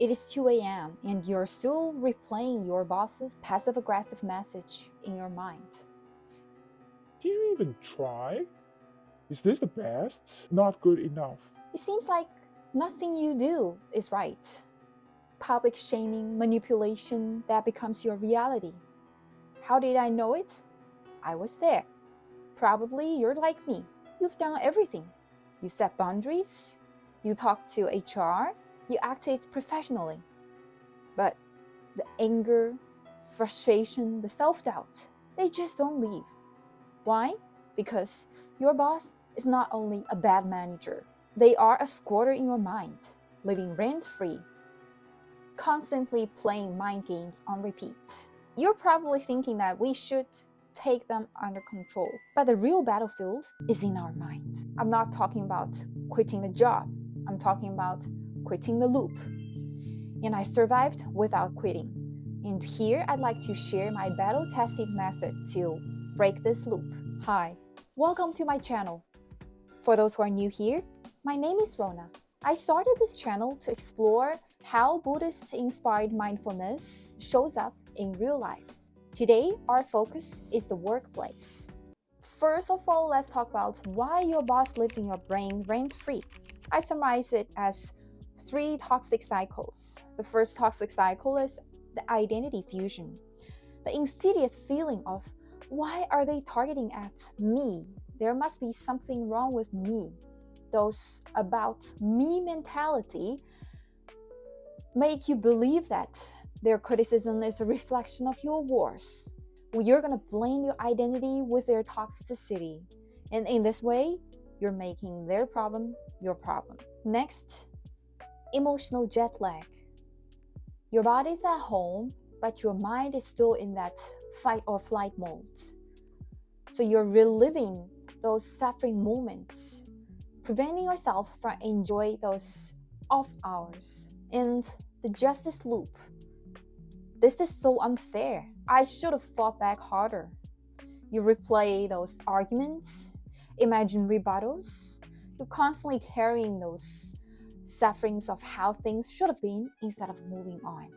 It is 2 a.m. and you're still replaying your boss's passive-aggressive message in your mind. Do you even try? Is this the best? Not good enough. It seems like nothing you do is right. Public shaming, manipulation, that becomes your reality. How did I know it? I was there. Probably you're like me. You've done everything. You set boundaries, you talked to HR, you acted professionally. But the anger, frustration, the self-doubt, they just don't leave. Why? Because your boss is not only a bad manager, they are a squatter in your mind, living rent-free, constantly playing mind games on repeat. You're probably thinking that we should take them under control, but the real battlefield is in our mind. I'm not talking about quitting the job, I'm talking about quitting the loop. And I survived without quitting. And here I'd like to share my battle-tested method to break this loop. Hi, welcome to my channel. For those who are new here, my name is Rona. I started this channel to explore how Buddhist-inspired mindfulness shows up in real life. Today, our focus is the workplace. First of all, let's talk about why your boss lives in your brain rent-free. I summarize it as 3 toxic cycles. The first toxic cycle is the identity fusion. The insidious feeling of, why are they targeting at me? There must be something wrong with me. Those about me mentality make you believe that their criticism is a reflection of your worth. You're gonna blame your identity with their toxicity. And in this way, you're making their problem your problem. Next, emotional jet lag. Your body's at home, but your mind is still in that fight or flight mode. So you're reliving those suffering moments, preventing yourself from enjoying those off hours. And the justice loop. This is so unfair. I should have fought back harder. You replay those arguments, imagine rebuttals. You're constantly carrying those sufferings of how things should have been instead of moving on.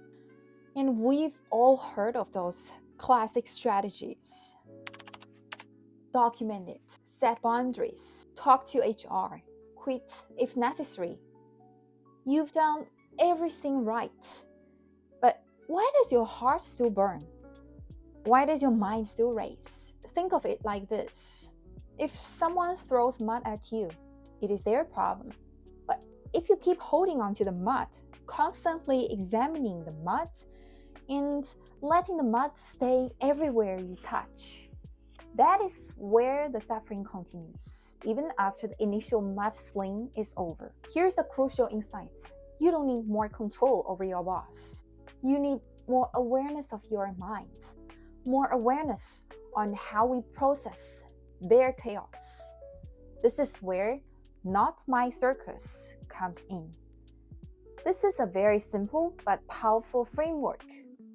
And we've all heard of those classic strategies. Document it, set boundaries, talk to HR, quit if necessary. You've done everything right. But why does your heart still burn? Why does your mind still race? Think of it like this. If someone throws mud at you, it is their problem. But if you keep holding on to the mud, constantly examining the mud, and letting the mud stay everywhere you touch, that is where the suffering continues, even after the initial mudsling is over. Here's the crucial insight. You don't need more control over your boss. You need more awareness of your mind, more awareness on how we process their chaos. This is where Not My Circus comes in. This is a very simple but powerful framework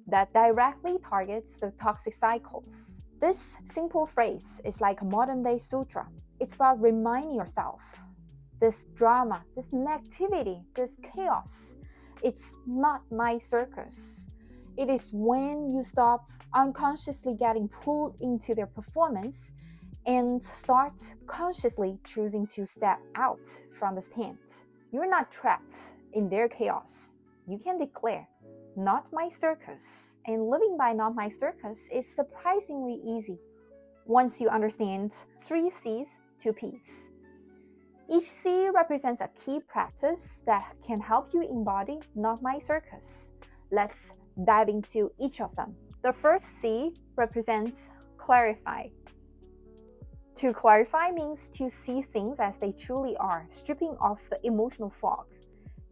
that directly targets the toxic cycles. This simple phrase is like a modern-day sutra. It's about reminding yourself, this drama, this negativity, this chaos, it's not my circus. It is when you stop unconsciously getting pulled into their performance and start consciously choosing to step out from the stand. You're not trapped in their chaos. You can declare, not my circus. And living by not my circus is surprisingly easy once you understand 3 C's to peace. Each C represents a key practice that can help you embody not my circus. Let's dive into each of them. The first C represents clarify. To clarify means to see things as they truly are, stripping off the emotional fog.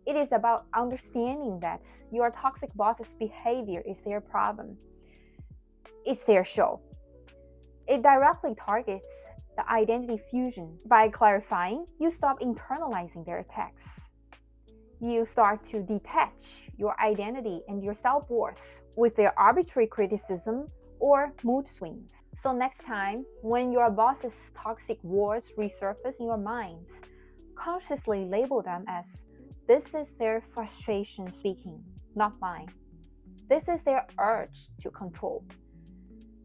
It is about understanding that your toxic boss's behavior is their problem. It's their show. It directly targets the identity fusion. By clarifying, you stop internalizing their attacks. You start to detach your identity and your self-worth with their arbitrary criticism or mood swings. So next time, when your boss's toxic words resurface in your mind, consciously label them as This is their frustration speaking, not mine. This is their urge to control.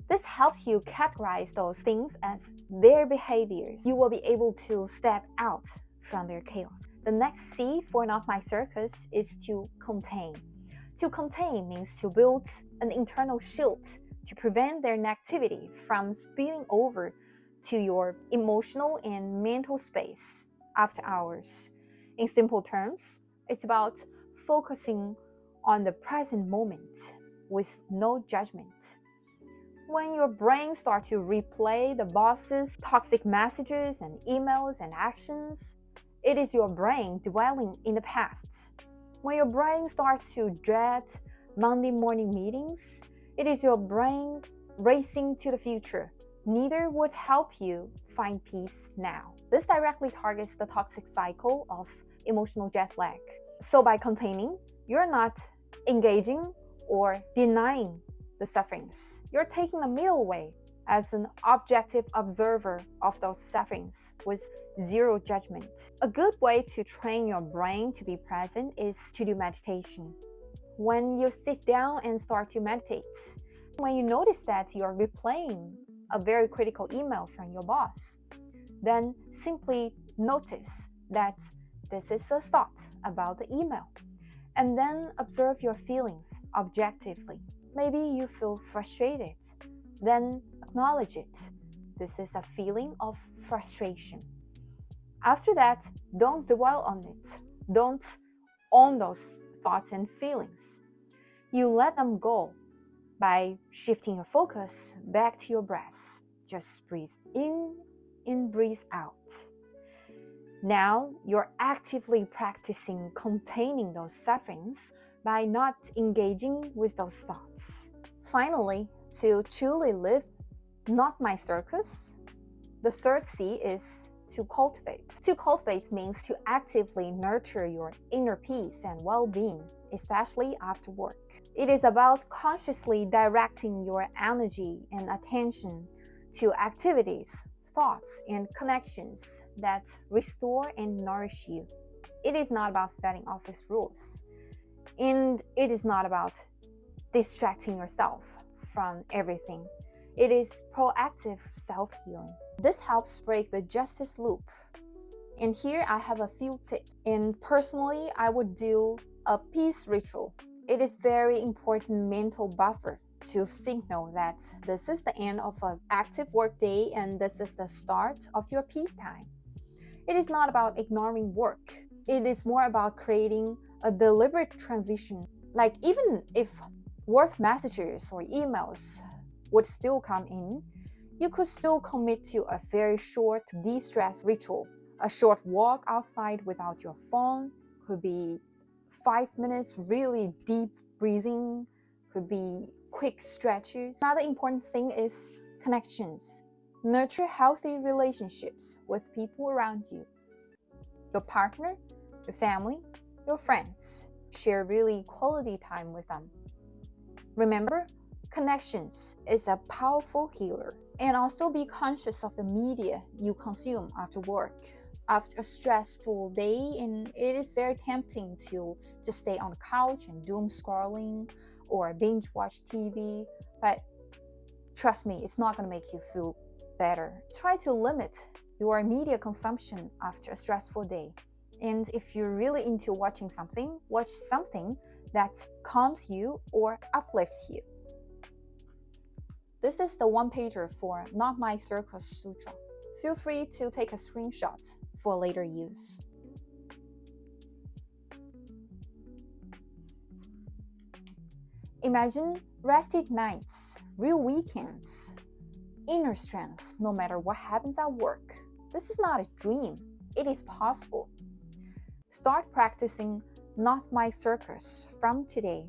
This helps you categorize those things as their behaviors. You will be able to step out from their chaos. The next C for Not My Circus is to contain. To contain means to build an internal shield to prevent their negativity from spilling over to your emotional and mental space after hours. In simple terms, it's about focusing on the present moment with no judgment. When your brain starts to replay the boss's toxic messages and emails and actions, it is your brain dwelling in the past. When your brain starts to dread Monday morning meetings, it is your brain racing to the future. Neither would help you find peace now. This directly targets the toxic cycle of emotional jet lag. So by containing, you're not engaging or denying the sufferings. You're taking the middle way as an objective observer of those sufferings with zero judgment. A good way to train your brain to be present is to do meditation. When you sit down and start to meditate, when you notice that you're replaying a very critical email from your boss, then simply notice that this is a thought about the email, and then observe your feelings objectively. Maybe you feel frustrated, then acknowledge it. This is a feeling of frustration. After that, don't dwell on it. Don't own those thoughts and feelings. You let them go by shifting your focus back to your breath. Just breathe in and breathe out. Now you're actively practicing containing those sufferings by not engaging with those thoughts. Finally, to truly live Not My Circus, the third C is to cultivate. To cultivate means to actively nurture your inner peace and well-being, especially after work. It is about consciously directing your energy and attention to activities, thoughts, and connections that restore and nourish you. It is not about setting office rules, and it is not about distracting yourself from everything. It is proactive self-healing. This helps break the justice loop. And here I have a few tips. And personally, I would do a peace ritual. It is very important mental buffer to signal that this is the end of an active work day and this is the start of your peace time. It is not about ignoring work. It is more about creating a deliberate transition. Like even if work messages or emails would still come in, you could still commit to a very short de-stress ritual. A short walk outside without your phone could be 5 minutes really deep breathing, could be quick stretches. Another important thing is connections. Nurture healthy relationships with people around you. Your partner, your family, your friends. Share really quality time with them. Remember, connections is a powerful healer. And also be conscious of the media you consume after work. After a stressful day, and it is very tempting to just stay on the couch and doom scrolling or binge watch TV, but trust me, it's not going to make you feel better. Try to limit your media consumption after a stressful day. And if you're really into watching something, watch something that calms you or uplifts you. This is the one-pager for Not My Circus Sutra. Feel free to take a screenshot for later use. Imagine rested nights, real weekends, inner strength no matter what happens at work. This is not a dream, it is possible. Start practicing Not My Circus from today.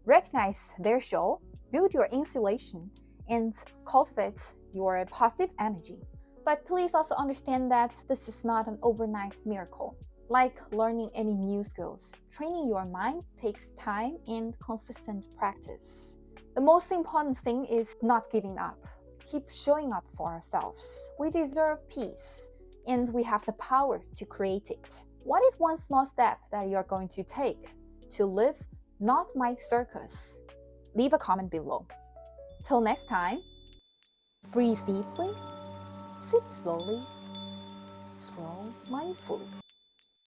Recognize their show, build your insulation, and cultivate your positive energy. But please also understand that this is not an overnight miracle. Like learning any new skills, training your mind takes time and consistent practice. The most important thing is not giving up. Keep showing up for ourselves. We deserve peace, and we have the power to create it. What is one small step that you are going to take to live not my circus? Leave a comment below. Till next time, breathe deeply, sip slowly, scroll mindfully.